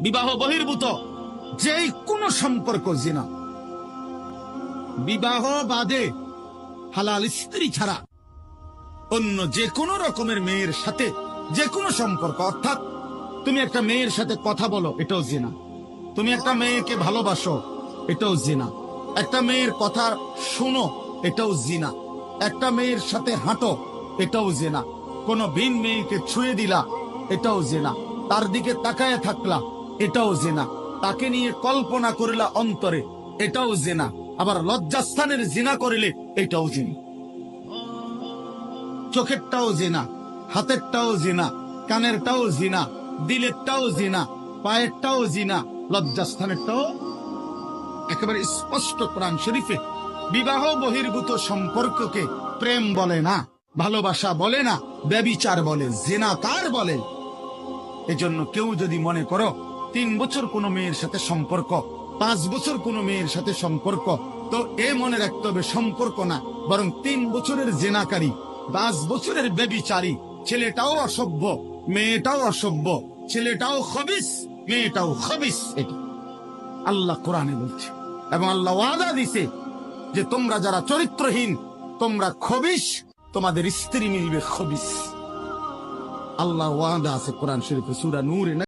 বিবাহ বহির্ভূত যেই কোনো সম্পর্ক জিনা। বিবাহ বাদে হালাল স্ত্রী ছাড়া অন্য যে কোনো রকমের মেয়ের সাথে যে কোনো সম্পর্ক, অর্থাৎ তুমি একটা মেয়ের সাথে কথা বলো, এটাও জিনা। তুমি একটা মেয়েকে ভালোবাসো, এটাও জিনা। একটা মেয়ের কথা শোনো, এটাও জিনা। একটা মেয়ের সাথে হাঁটো, এটাও জিনা। কোন ভিন মেয়েকে ছুঁয়ে দিলা, এটাও জিনা। তার দিকে তাকায় থাকলা, এটাও জিনা। তাকে নিয়ে কল্পনা করলা অন্তরে, এটাও জিনা। আবার লজ্জাস্থানের জিনা করিলে এটাও জিনা। চোখেরটাও জিনা, হাতেরটাও জিনা, কানেরটাও জিনা, দিলেরটাও জিনা, পায়েরটাও জিনা, লজ্জাস্থানেরটাও। একেবারে স্পষ্ট কোরআন শরীফে বিবাহ বহির্ভূত সম্পর্ককে প্রেম বলে না, ভালোবাসা বলে না, ব্যভিচার বলে, জিনাকার বলে। এজন্য কেউ যদি মনে করো 3 বছর কোনো মেয়ের সাথে সম্পর্ক, 5 বছর কোনো মেয়ের সাথে সম্পর্ক, তো এ মনে রাখতে হবে সম্পর্ক না, বরং 3 বছরের জিনাকারী, 5 বছরের ব্যভিচারী। ছেলেটাও অসভ্য, মেয়েটাও অসভ্য, ছেলেটাও খবিস, মেয়েটাও খবিস। এটা আল্লাহ কোরআনে বলছে, এবং আল্লাহ ওয়াদা দিছে যে তোমরা যারা চরিত্রহীন, তোমরা খবিস, তোমাদের স্ত্রী মিলবে খবিস। আল্লাহ ওয়াদা আছে কোরআন শরীফে, সূরা নূরে।